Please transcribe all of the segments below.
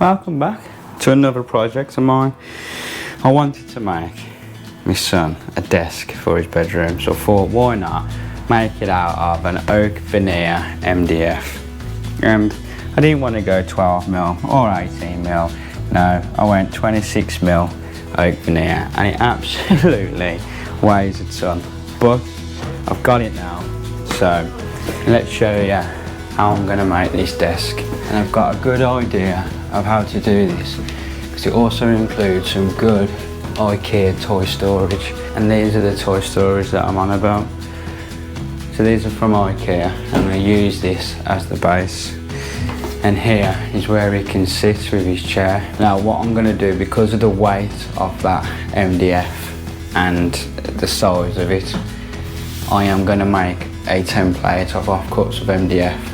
Welcome back to another project of mine. I wanted to make my son a desk for his bedroom, so I thought why not make it out of an Oak Veneer MDF. And I didn't want to go 12mm or 18mm, no, I went 26mm Oak Veneer, and it absolutely weighs a ton, but I've got it now. So let's show you how I'm going to make this desk, and I've got a good idea of how to do this because it also includes some good IKEA toy storage, and these are the toy storage that I'm on about. So these are from IKEA. I'm going to use this as the base, and here is where he can sit with his chair. Now what I'm going to do, because of the weight of that MDF and the size of it, I am going to make a template of offcuts of MDF,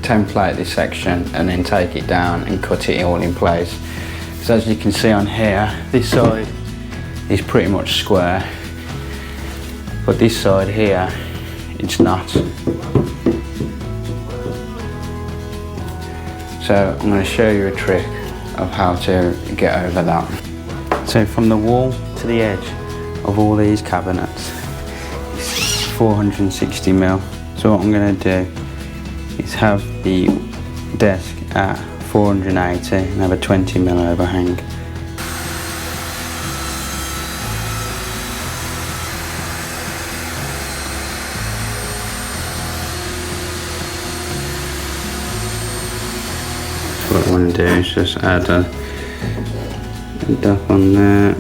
template this section and then take it down and cut it all in place. So as you can see on here, this side is pretty much square, but this side here, it's not. So I'm going to show you a trick of how to get over that. So from the wall to the edge of all these cabinets, it's 460mm. So what I'm going to do is have the desk at 480 and have a 20mm overhang. So what I want to do is just add a dot on there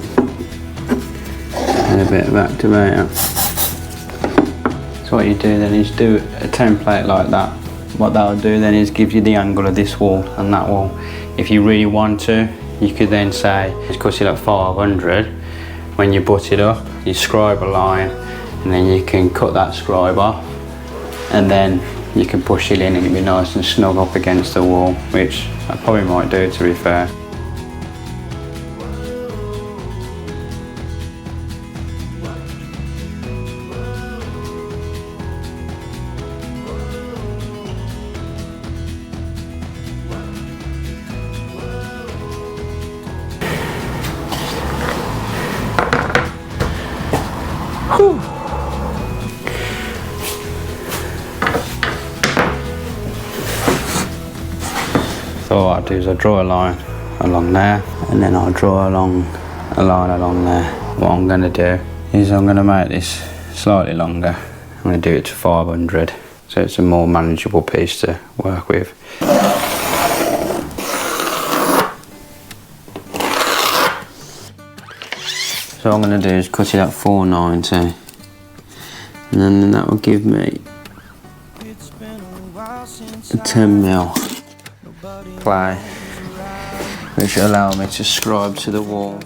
and a bit of activator. So what you do then is do a template like that. What that'll do then is give you the angle of this wall and that wall. If you really want to, you could then say, just cut it at 500. When you butt it up, you scribe a line, and then you can cut that scribe off, and then you can push it in and it'll be nice and snug up against the wall, which I probably might do, to be fair. So what I'll do is I'll draw a line along there, and then I'll draw a line along there. What I'm going to do is I'm going to make this slightly longer. I'm going to do it to 500, so it's a more manageable piece to work with. So what I'm going to do is cut it at 490, and then that will give me a 10mm ply, which will allow me to scribe to the wall.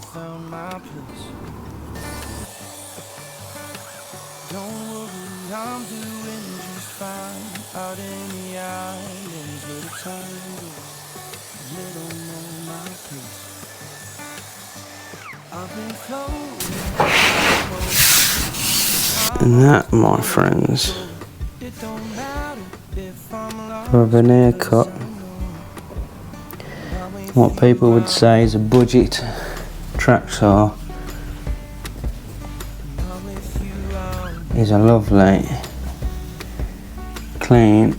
And that, my friends, for a veneer cut, what people would say is a budget track saw, is a lovely, clean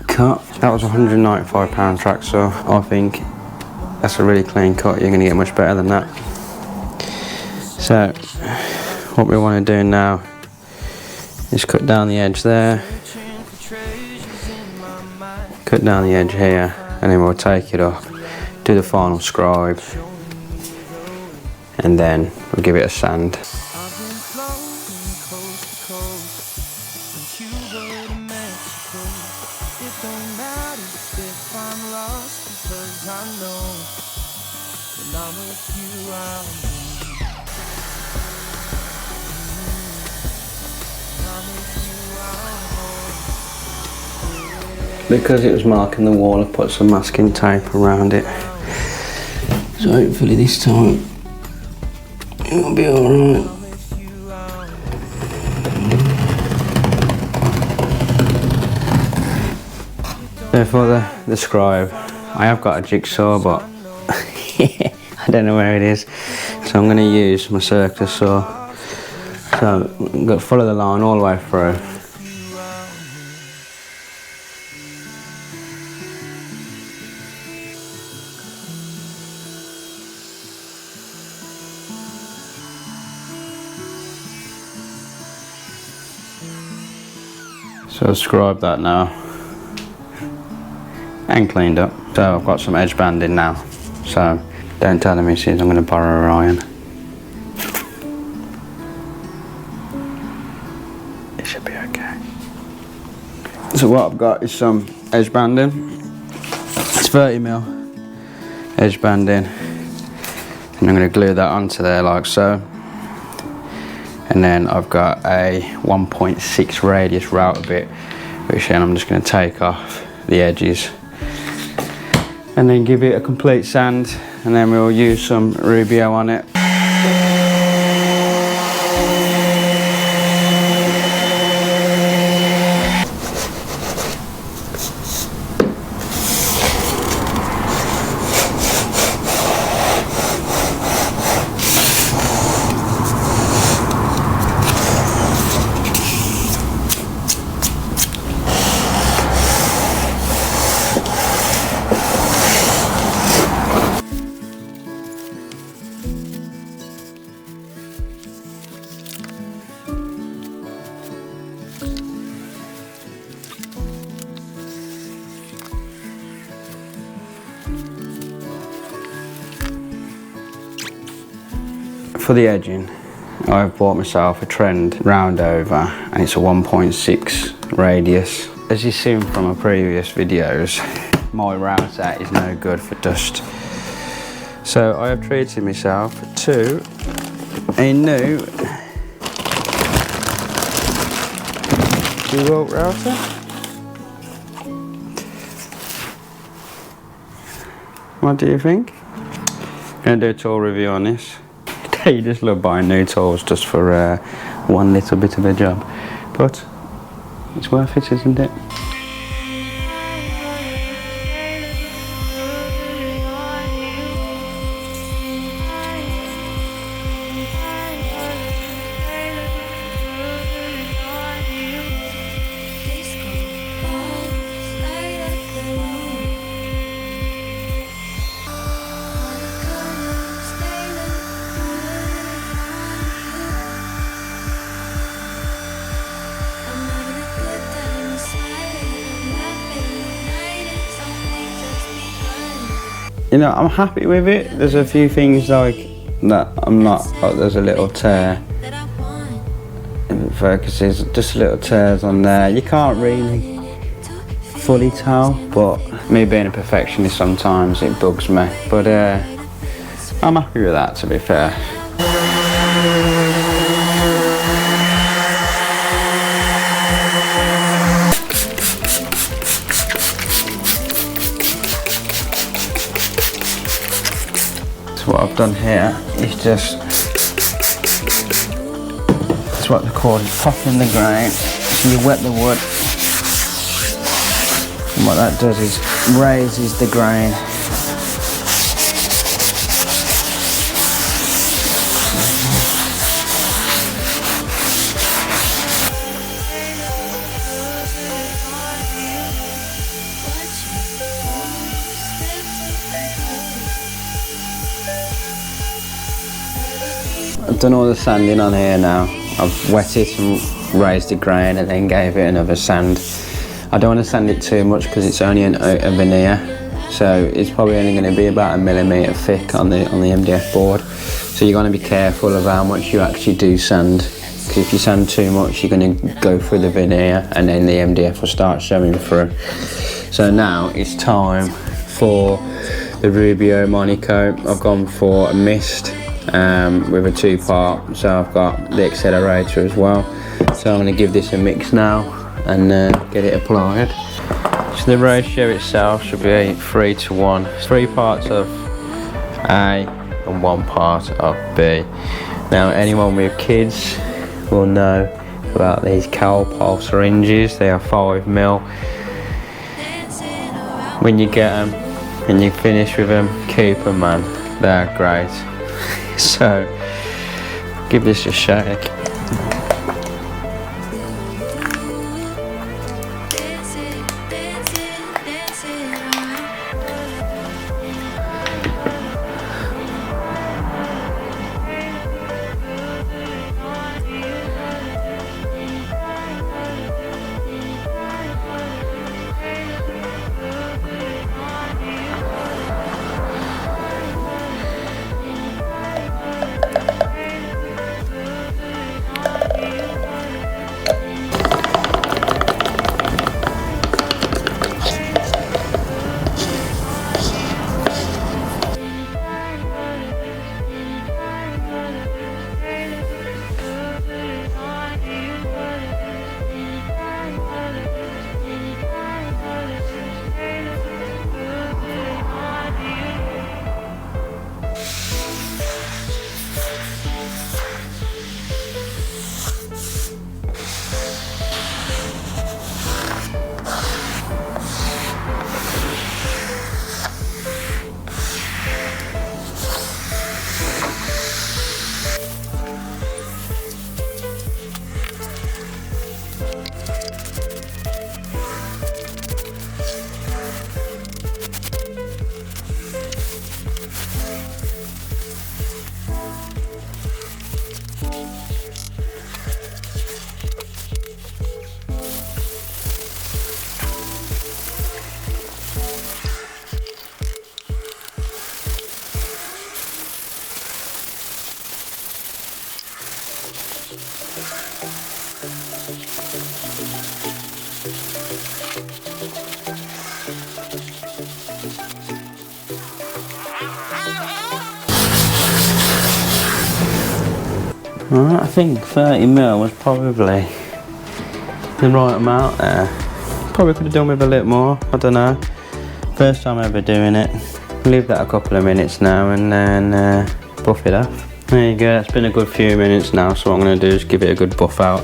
cut. That was £195 track saw. I think that's a really clean cut. You're going to get much better than that. So what we want to do now is cut down the edge there, cut down the edge here, and then we'll take it up, do the final scribe, and then we'll give it a sand. Because it was marking the wall, I put some masking tape around it. So hopefully this time it'll be alright. So for the scribe, I have got a jigsaw, but I don't know where it is, so I'm going to use my circular saw. So I'm going to follow the line all the way through. So I've scribed that now and cleaned up. So I've got some edge banding now. So don't tell the missus I'm going to borrow her iron. It should be okay. So what I've got is some edge banding. It's 30mm edge banding, and I'm going to glue that onto there like so. And then I've got a 1.6 radius router bit, which then I'm just going to take off the edges and then give it a complete sand, and then we'll use some Rubio on it. For the edging, I've bought myself a Trend round over, and it's a 1.6 radius. As you've seen from my previous videos, my router is no good for dust. So I have treated myself to a new 2-volt router. What do you think? I'm going to do a tool review on this. You just love buying new tools just for one little bit of a job, but it's worth it, isn't it? You know, I'm happy with it. There's a few things like that I'm not, like there's a little tear. If it focuses, just little tears on there. You can't really fully tell, but me being a perfectionist sometimes it bugs me. But I'm happy with that, to be fair. So what I've done here is just, it's what they call popping the grain. So you wet the wood, and what that does is raises the grain. I've done all the sanding on here now. I've wet it and raised the grain and then gave it another sand. I don't want to sand it too much because it's only a veneer, so it's probably only going to be about 1mm thick on the MDF board. So you're going to be careful of how much you actually do sand, because if you sand too much you're going to go through the veneer and then the MDF will start showing through. So now it's time for the Rubio Monocoat. I've gone for a mist with a 2-part, so I've got the accelerator as well. So I'm going to give this a mix now and get it applied. So the ratio itself should be 3:1, 3 parts of A and 1 part of B. Now anyone with kids will know about these Calpol syringes. They are 5mm. when you get them and you finish with them, keep them, man. They're great. So give this a shake. Alright, I think 30mm was probably the right amount there. Probably could have done with a little more, I don't know. First time ever doing it. Leave that a couple of minutes now and then buff it off. There you go, it's been a good few minutes now, so what I'm going to do is give it a good buff out.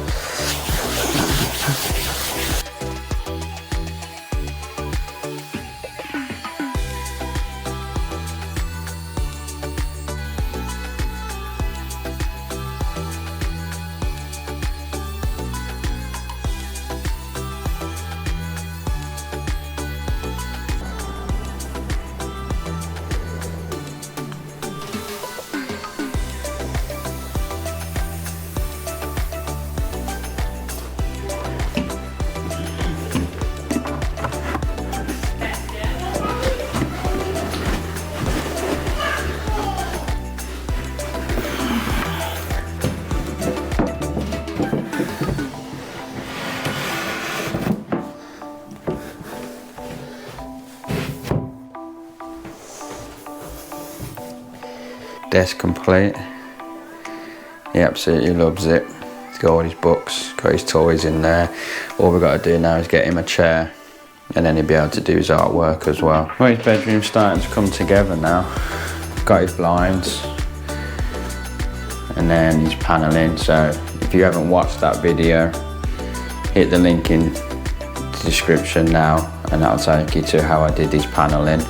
Desk complete. He absolutely loves it. He's got all his books, got his toys in there. All we've got to do now is get him a chair and then he'll be able to do his artwork as well. Well, his bedroom's starting to come together now. Got his blinds and then his paneling. So if you haven't watched that video, hit the link in the description now and that'll take you to how I did his paneling,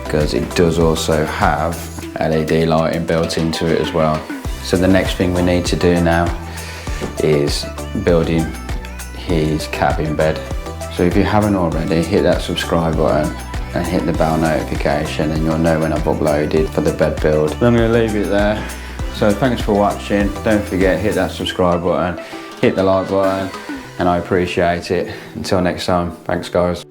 because it does also have LED lighting built into it as well. So the next thing we need to do now is building his cabin bed. So if you haven't already, hit that subscribe button and hit the bell notification and you'll know when I've uploaded for the bed build. I'm going to leave it there. So thanks for watching. Don't forget, hit that subscribe button, hit the like button, and I appreciate it. Until next time, thanks guys.